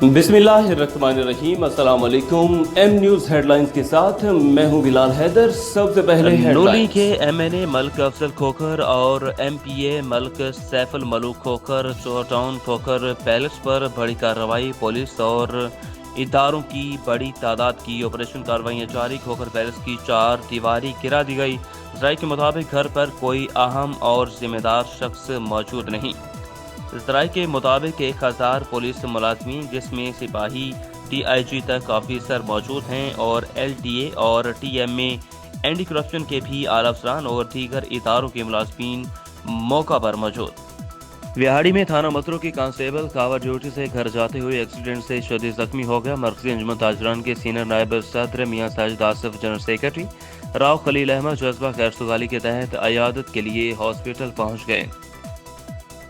बिस्मिल्लाहिर्रहमानिर्रहीम। अस्सलाम वालेकुम। एम न्यूज़ हेडलाइंस के साथ मैं हूं बिलाल हैदर। सबसे पहले नूली हेडलाइंस। के एमएनए मलिक अफजल खोखर और एमपीए मलिक सैफुल मलूक खोखर चोटाउन खोखर पैलेस पर बड़ी कार्रवाई। पुलिस और इदारों की बड़ी तादाद की ऑपरेशन कार्रवाइयाँ जारी। खोखर पैलेस की 4 दीवारी गिरा दी गई। जराये के मुताबिक घर पर कोई अहम और जिम्मेदार शख्स मौजूद नहीं। जराये के मुताबिक 1000 पुलिस मुलाजमीन जिसमें सिपाही DIG तक ऑफिसर मौजूद हैं और LTA और TMA एंटी करप्शन के भी आला अफसरान और दीगर इदारों के मुलाजमीन मौका पर मौजूद। विहाड़ी में थाना मतरू की कांस्टेबल कावर ड्यूटी से घर जाते हुए एक्सीडेंट से शदीद जख्मी हो गया। मरकजी अंजुमन ताजरान के सीनियर नायब सदर मियां साजिद आसिफ, जनरल सेक्रेटरी राव खलील अहमद जज्बा खैरसुगाली के तहत अयादत के लिए हॉस्पिटल पहुंच गए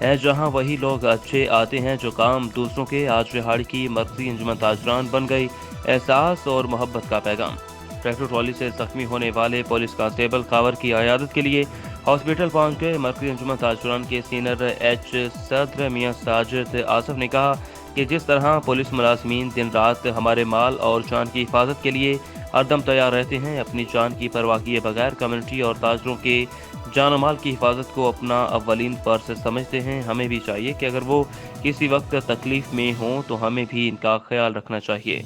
है, जहां वही लोग अच्छे आते हैं जो काम दूसरों के। आज विहाड़ी की मरकजी अंजुमन ताजरान बन गई एहसास और मोहब्बत का पैगाम। ट्रैक्टर ट्रॉली से जख्मी होने वाले पुलिस कांस्टेबल कावर की अयादत के लिए हॉस्पिटल पहुंच गए। मरकजी अंजुमन ताजरान के सीनियर एच सदर मियां साजिद आसिफ ने कहा कि जिस तरह पुलिस मुलाजमीन दिन रात हमारे माल और जान की हिफाजत के लिए हरदम तैयार रहते हैं, अपनी जान की परवाह किए बगैर कम्युनिटी और ताजरों के जान माल की हिफाजत को अपना अव्वलीन फर्ज समझते हैं, हमें भी चाहिए कि अगर वो किसी वक्त तकलीफ में हों तो हमें भी इनका ख्याल रखना चाहिए।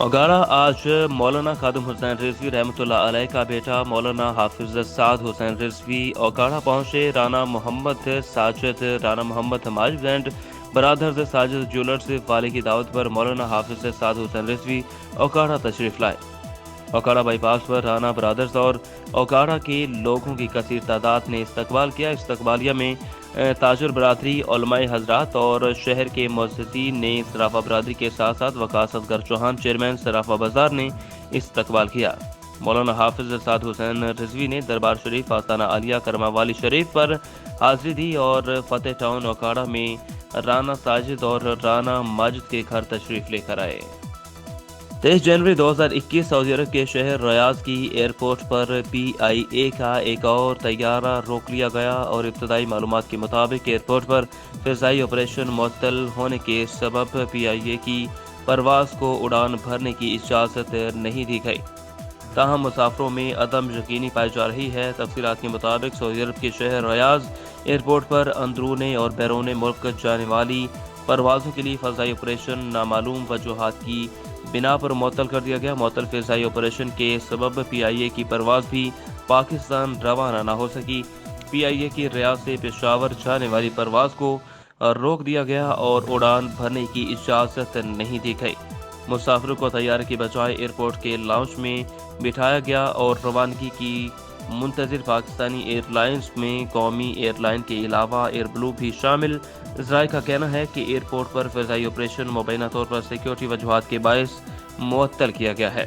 ओगाड़ा आज मौलाना खादिम हुसैन रिजवी रहमतुल्लाह अलैह का बेटा मौलाना हाफिज साद हुसैन रिजवी ओगाड़ा पहुंचे। Rana Mohammad Sajid, Rana Mohammad Majid and brothers Sajid jewellers वाले की दावत पर मौलाना हाफिज साद हुसैन रिजवी ओगाड़ा तशरीफ लाए। ओगाड़ा बाईपास पर राना ब्रादर्स और ओगाड़ा के लोगों की कसीर तादाद ने इस्तकबाल किया। इस्तकबालिया में ताजुर बरादरी, उलमाए हजरात और शहर के मुअज़्ज़िज़ीन ने सराफा बरादरी के साथ साथ वकास असगर चौहान चेयरमैन सराफा बाजार ने इस्तकबाल किया। मौलाना हाफिज साद हुसैन रिजवी ने दरबार शरीफ, आस्ताना आलिया, करमावाली शरीफ पर हाजिरी दी और फतेह टाउन ओगाड़ा में राना साजिद और राना माजिद के घर तशरीफ लेकर आए। 23 जनवरी 2021 सऊदी अरब के शहर रियाद की एयरपोर्ट पर PIA का एक और तैयारा रोक लिया गया और इब्तदाई मालूमात के मुताबिक एयरपोर्ट पर फ़िज़ाई ऑपरेशन मुअत्तल होने के सबब PIA की परवाज़ को उड़ान भरने की इजाज़त नहीं दी गई। ताहम मुसाफरों में अदम यकीनी पाई जा रही है। तफसीलात के मुताबिक सऊदी अरब के शहर रियाद एयरपोर्ट पर अंदरूनी और बैरून मुल्क जाने वाली परवाज़ों के लिए फ़िज़ाई ऑपरेशन नामालूम वजूहात की बिना पर मुअत्तल कर दिया गया। मुअत्तल फ़िज़ाई ऑपरेशन के सबब PIA की परवाज़ भी पाकिस्तान रवाना न हो सकी। PIA की रियाद से पेशावर जाने वाली परवाज़ को रोक दिया गया और उड़ान भरने की इजाज़त नहीं दी गई। मुसाफिरों को तैयारे के बजाय एयरपोर्ट के लाउंज में बिठाया गया और रवानगी की मुंतज़िर पाकिस्तानी एयरलाइंस में कौमी एयरलाइन के अलावा एयर ब्लू भी शामिल। इजराइल का कहना है कि एयरपोर्ट पर फ़िज़ाई ऑपरेशन मुबैना तौर पर सिक्योरिटी वजूहात के बायस मुअत्तल किया गया है।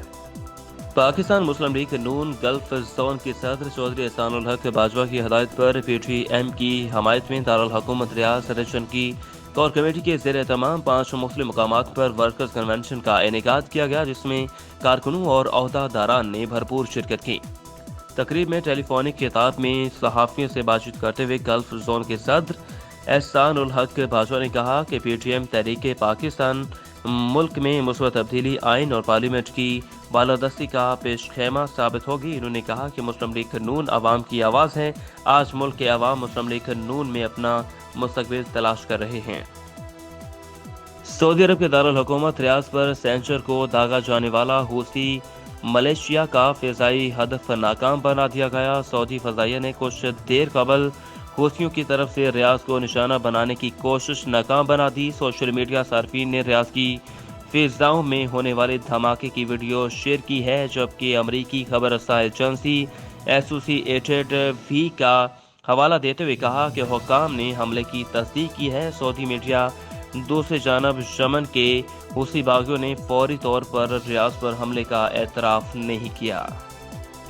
पाकिस्तान मुस्लिम लीग नून गल्फ जोन के सदर चौधरी एहसानुल हक बाजवा की हदायत पर PTM की हमायत में दारुल हुकूमत रियाद सेडेशन की कोर कमेटी के ज़ेर तमाम 5 मुख्तलिफ मकामात पर वर्कर्स कन्वेंशन का इनेकाद किया गया, जिसमें कारकुनों और ओहदेदारान ने भरपूर शिरकत की। तकरीब में टेलीफोनिक खिताब में सहाफ़ियों से बातचीत करते हुए गल्फ जोन के सदर एहसानुल हक बाजवा ने कहा कि PTM तहरीक पाकिस्तान मुल्क में मुस्बत तब्दीली, आइन और पार्लियामेंट की बालादस्ती का पेशखेमा साबित होगी। इन्होंने कहा कि मुस्लिम लीग नून अवाम की आवाज़ है। आज मुल्क के अवाम मुस्लिम लीग नून में अपना मुस्तकबिल तलाश कर रहे हैं। सऊदी अरब के दारुल हुकूमत रियाद पर सेंचर को दागा जाने वाला हूसी मलेशिया का फ़िज़ाई हदफ नाकाम बना दिया गया। सऊदी फ़ज़ाइया ने कुछ देर कबल हूसियों की तरफ से रियाद को निशाना बनाने की कोशिश नाकाम बना दी। सोशल मीडिया सार्फिन ने रियाद की फ़िज़ाओं में होने वाले धमाके की वीडियो शेयर की है, जबकि अमरीकी खबर रसां एजेंसी एसोसिएटेड भी का हवाला देते हुए कहा कि हुक्काम ने हमले की तस्दीक की है। सऊदी मीडिया दूसरी जानब यमन के हूसी बागियों ने फौरी तौर पर रियाद पर हमले का एतराफ़ नहीं किया।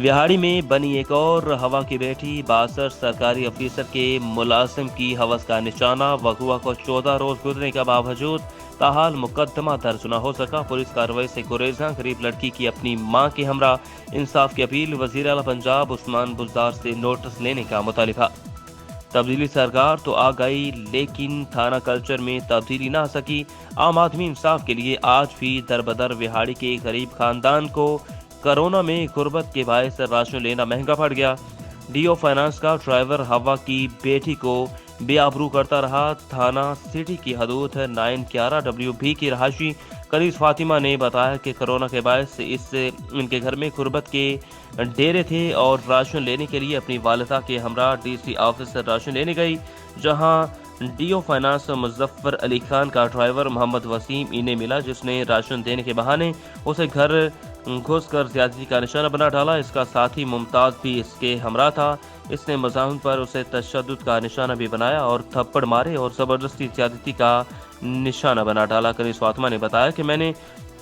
विहाड़ी में बनी एक और हवा की बेटी 62 सरकारी अफसर के मुलाजिम की हवस का निशाना। वक़ुआ को 14 रोज गुजरने के बावजूद ताहाल मुकदमा दर्ज न हो सका। पुलिस कार्रवाई से गुरेज़ा, गरीब लड़की की अपनी मां के हमरा इंसाफ की अपील। वज़ीर आला पंजाब उस्मान बुज़दार से नोटिस लेने का मुतालिबा। तब्दीली सरकार तो आ गई लेकिन थाना कल्चर में तब्दीली ना आ सकी। आम आदमी इंसाफ के लिए आज भी दरबदर विहाड़ी के गरीब खानदान को कोरोना में गुर्बत के बायस राशन लेना महंगा पड़ गया। डीओ फाइनेंस का ड्राइवर हवा की बेटी को बेआबरू करता रहा। थाना सिटी की हदूद 911 WB की रहायशी कनीज फातिमा ने बताया कि कोरोना के बायस इनके घर में गुर्बत के डेरे थे और राशन लेने के लिए अपनी वालिदा के हमरा DC ऑफिस से राशन लेने गई, जहां डीओ फाइनेंस मुजफ्फर अली खान का ड्राइवर मोहम्मद वसीम इन्हें मिला, जिसने राशन देने के बहाने उसे घर घुसकर ज्यादती का निशाना बना डाला। इसका साथी मुमताज भी इसके हमरा था। इसने मज़ाहिम पर उसे तशद्दुद का निशाना भी बनाया और थप्पड़ मारे और ज़बरदस्ती ज्यादती का निशाना बना डाला। कनीज फातिमा ने बताया कि मैंने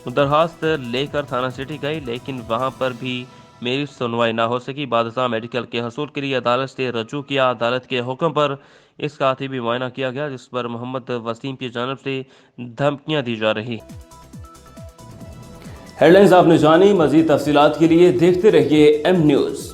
दरखास्त लेकर थाना सिटी गई, लेकिन वहां पर भी मेरी सुनवाई ना हो सकी। बादशाह मेडिकल के हसूल के लिए अदालत से रजू किया। अदालत के हुक्म पर इसका भी मुआयना किया गया, जिस पर मोहम्मद वसीम की जानब से धमकियां दी जा रही। हेडलाइंस आपने जानी, मजीद तफसीलात के लिए देखते रहिए M न्यूज़।